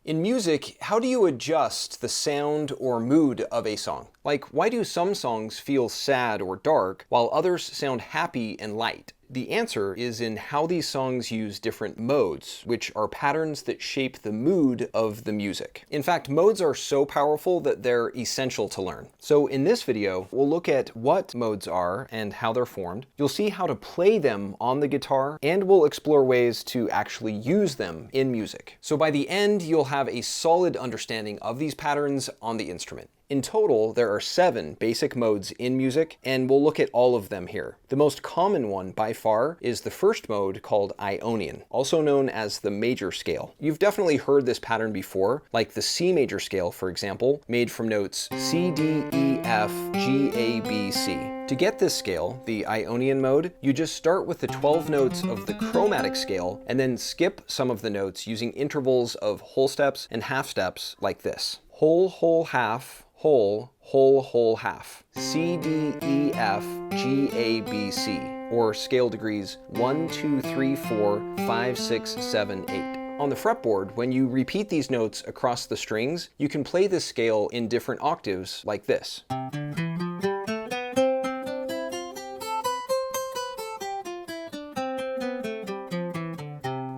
In music, how do you adjust the sound or mood of a song? Like, why do some songs feel sad or dark while others sound happy and light? The answer is in how these songs use different modes, which are patterns that shape the mood of the music. In fact, modes are so powerful that they're essential to learn. So in this video, we'll look at what modes are and how they're formed. You'll see how to play them on the guitar, and we'll explore ways to actually use them in music. So by the end, you'll have a solid understanding of these patterns on the instrument. In total, there are 7 basic modes in music, and we'll look at all of them here. The most common one by far is the first mode called Ionian, also known as the major scale. You've definitely heard this pattern before, like the C major scale, for example, made from notes C, D, E, F, G, A, B, C. To get this scale, the Ionian mode, you just start with the 12 notes of the chromatic scale and then skip some of the notes using intervals of whole steps and half steps like this. Whole, whole, half, whole, whole, whole, half. C, D, E, F, G, A, B, C, or scale degrees 1, 2, 3, 4, 5, 6, 7, 8. On the fretboard, when you repeat these notes across the strings, you can play this scale in different octaves like this.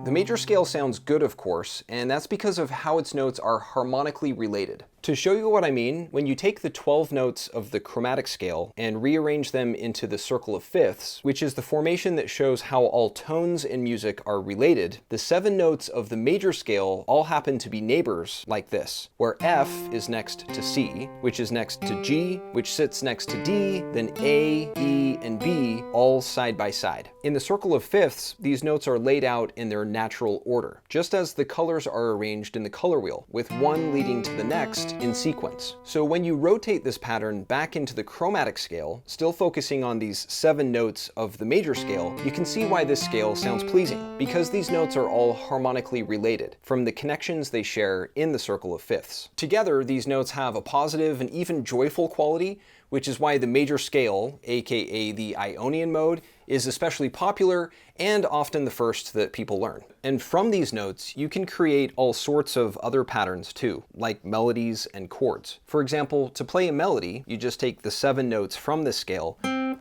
The major scale sounds good, of course, and that's because of how its notes are harmonically related. To show you what I mean, when you take the 12 notes of the chromatic scale and rearrange them into the circle of fifths, which is the formation that shows how all tones in music are related, the 7 notes of the major scale all happen to be neighbors like this, where F is next to C, which is next to G, which sits next to D, then A, E, and B, all side by side. In the circle of fifths, these notes are laid out in their natural order, just as the colors are arranged in the color wheel, with one leading to the next in sequence. So when you rotate this pattern back into the chromatic scale, still focusing on these 7 notes of the major scale, you can see why this scale sounds pleasing, because these notes are all harmonically related, from the connections they share in the circle of fifths. Together, these notes have a positive and even joyful quality, which is why the major scale, aka the Ionian mode, is especially popular and often the first that people learn. And from these notes, you can create all sorts of other patterns too, like melodies and chords. For example, to play a melody, you just take the 7 notes from this scale and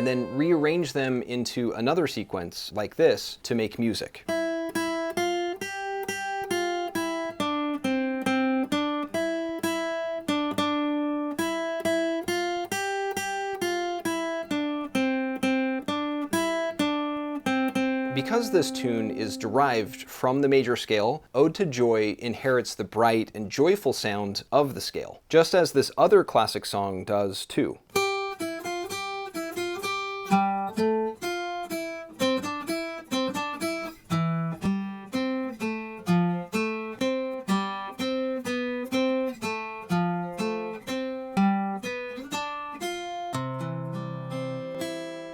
then rearrange them into another sequence like this to make music. Because this tune is derived from the major scale, Ode to Joy inherits the bright and joyful sound of the scale, just as this other classic song does too.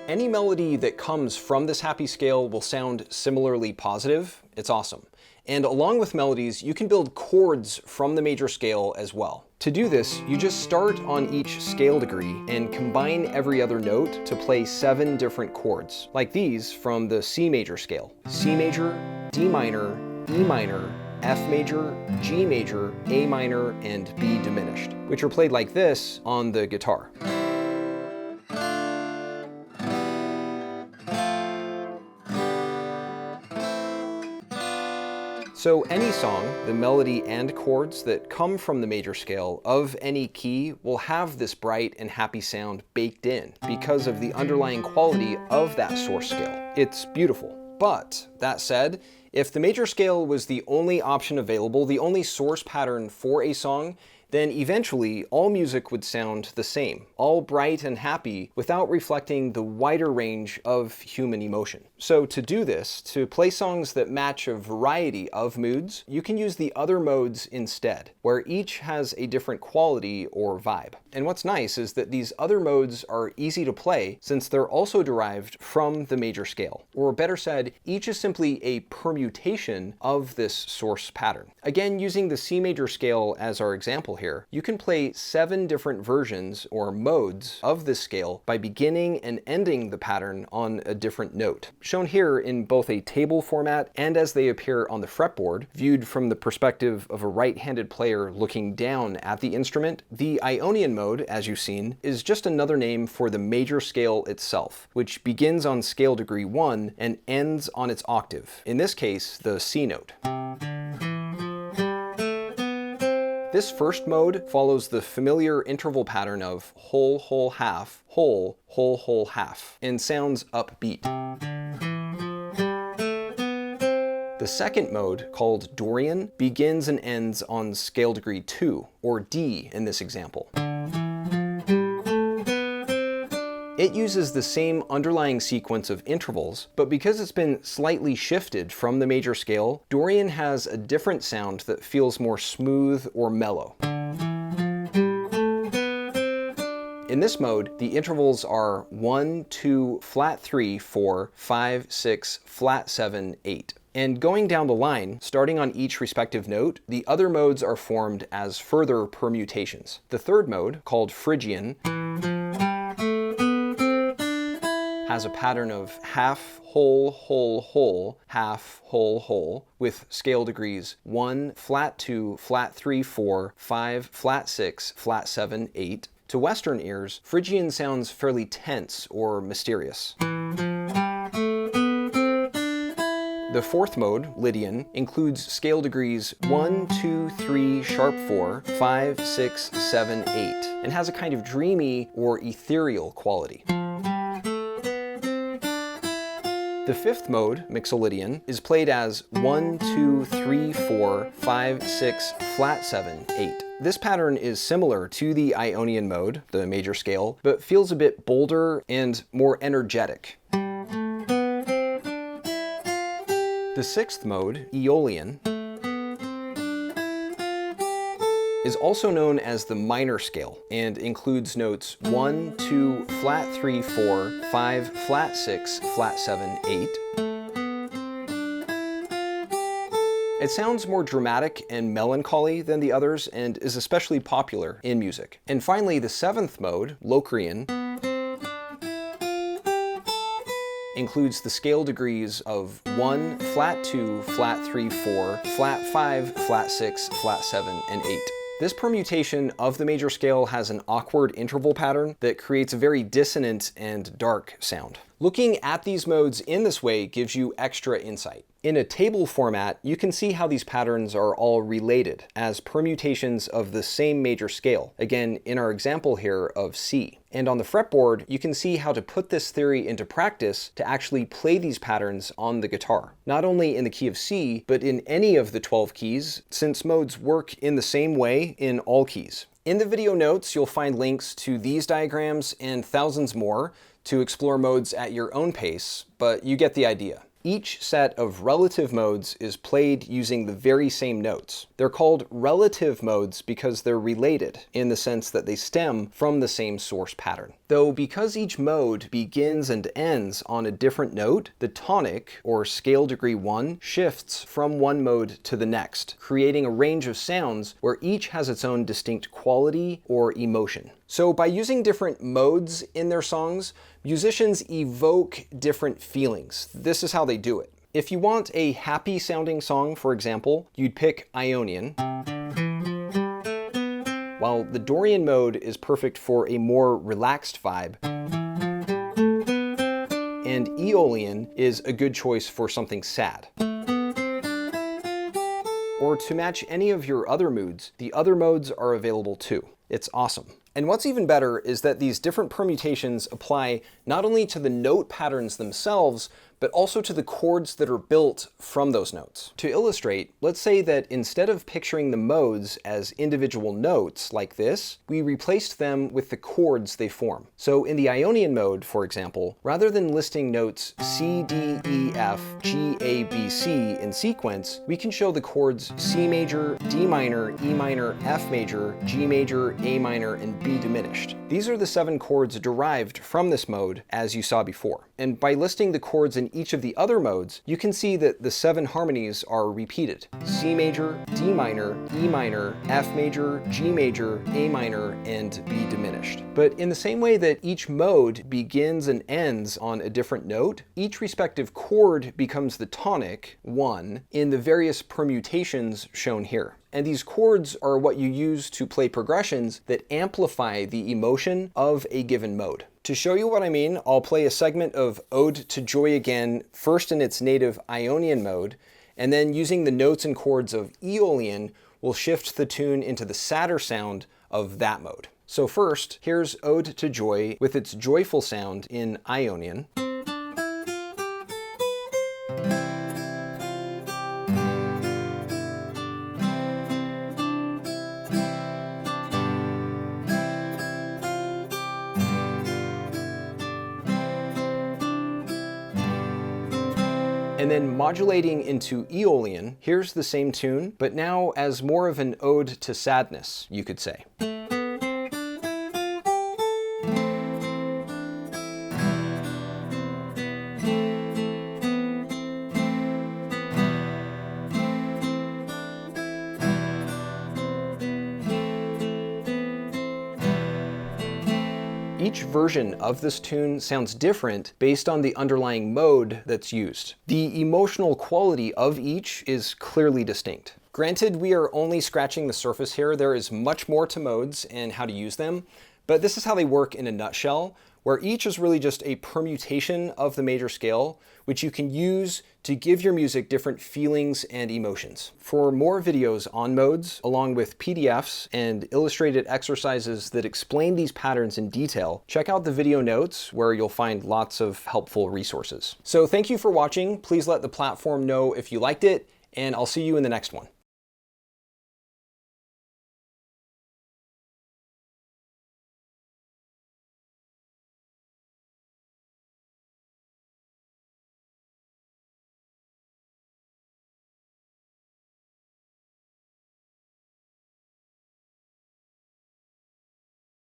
Any melody that comes from this happy scale will sound similarly positive. It's awesome. And along with melodies, you can build chords from the major scale as well. To do this, you just start on each scale degree and combine every other note to play 7 different chords, like these from the C major scale. C major, D minor, E minor, F major, G major, A minor, and B diminished, which are played like this on the guitar. So any song, the melody and chords that come from the major scale of any key will have this bright and happy sound baked in because of the underlying quality of that source scale. It's beautiful. But that said, if the major scale was the only option available, the only source pattern for a song, then eventually all music would sound the same, all bright and happy without reflecting the wider range of human emotion. So to do this, to play songs that match a variety of moods, you can use the other modes instead, where each has a different quality or vibe. And what's nice is that these other modes are easy to play since they're also derived from the major scale. Or better said, each is simply a permutation of this source pattern. Again, using the C major scale as our example here, you can play 7 different versions or modes of this scale by beginning and ending the pattern on a different note. shown here in both a table format and as they appear on the fretboard, viewed from the perspective of a right-handed player looking down at the instrument. The Ionian mode, as you've seen, is just another name for the major scale itself, which begins on scale degree 1 and ends on its octave, in this case, the C note. This first mode follows the familiar interval pattern of whole, whole, half, whole, whole, whole, half, and sounds upbeat. The second mode, called Dorian, begins and ends on scale degree 2, or D in this example. It uses the same underlying sequence of intervals, but because it's been slightly shifted from the major scale, Dorian has a different sound that feels more smooth or mellow. In this mode, the intervals are 1, 2, flat 3, 4, 5, 6, flat 7, 8. And going down the line, starting on each respective note, the other modes are formed as further permutations. The third mode, called Phrygian, has a pattern of half, whole, whole, whole, half, whole, whole, with scale degrees 1, flat 2, flat 3, 4, 5, flat 6, flat 7, 8. To Western ears, Phrygian sounds fairly tense or mysterious. The fourth mode, Lydian, includes scale degrees 1, 2, 3, sharp 4, 5, 6, 7, 8, and has a kind of dreamy or ethereal quality. The fifth mode, Mixolydian, is played as 1, 2, 3, 4, 5, 6, flat 7, 8. This pattern is similar to the Ionian mode, the major scale, but feels a bit bolder and more energetic. The sixth mode, Aeolian, is also known as the minor scale and includes notes 1, 2, flat 3, 4, 5, flat 6, flat 7, 8. It sounds more dramatic and melancholy than the others and is especially popular in music. And finally, the seventh mode, Locrian, includes the scale degrees of 1, flat 2, flat 3, 4, flat 5, flat 6, flat 7, and 8. This permutation of the major scale has an awkward interval pattern that creates a very dissonant and dark sound. Looking at these modes in this way gives you extra insight. In a table format, you can see how these patterns are all related as permutations of the same major scale, again in our example here of C. And on the fretboard, you can see how to put this theory into practice to actually play these patterns on the guitar. Not only in the key of C, but in any of the 12 keys, since modes work in the same way in all keys. In the video notes, you'll find links to these diagrams and thousands more to explore modes at your own pace, but you get the idea. Each set of relative modes is played using the very same notes. They're called relative modes because they're related in the sense that they stem from the same source pattern. Though because each mode begins and ends on a different note, the tonic, or scale degree 1, shifts from one mode to the next, creating a range of sounds where each has its own distinct quality or emotion. So by using different modes in their songs, musicians evoke different feelings. This is how they do it. If you want a happy sounding song, for example, you'd pick Ionian, while the Dorian mode is perfect for a more relaxed vibe, and Aeolian is a good choice for something sad. Or to match any of your other moods, the other modes are available too. It's awesome. And what's even better is that these different permutations apply not only to the note patterns themselves, but also to the chords that are built from those notes. To illustrate, let's say that instead of picturing the modes as individual notes like this, we replaced them with the chords they form. So in the Ionian mode, for example, rather than listing notes C, D, E, F, G, A, B, C in sequence, we can show the chords C major, D minor, E minor, F major, G major, A minor, and B diminished. These are the 7 chords derived from this mode, as you saw before. And by listing the chords in each of the other modes, you can see that the 7 harmonies are repeated: C major, D minor, E minor, F major, G major, A minor, and B diminished. But in the same way that each mode begins and ends on a different note, each respective chord becomes the tonic, 1, in the various permutations shown here. And these chords are what you use to play progressions that amplify the emotion of a given mode. To show you what I mean, I'll play a segment of Ode to Joy again, first in its native Ionian mode, and then using the notes and chords of Aeolian, we'll shift the tune into the sadder sound of that mode. So first, here's Ode to Joy with its joyful sound in Ionian. And then modulating into Aeolian, here's the same tune, but now as more of an ode to sadness, you could say. Each version of this tune sounds different based on the underlying mode that's used. The emotional quality of each is clearly distinct. Granted, we are only scratching the surface here. There is much more to modes and how to use them, but this is how they work in a nutshell, where each is really just a permutation of the major scale, which you can use to give your music different feelings and emotions. For more videos on modes, along with PDFs and illustrated exercises that explain these patterns in detail, check out the video notes where you'll find lots of helpful resources. So thank you for watching. Please let the platform know if you liked it, and I'll see you in the next one.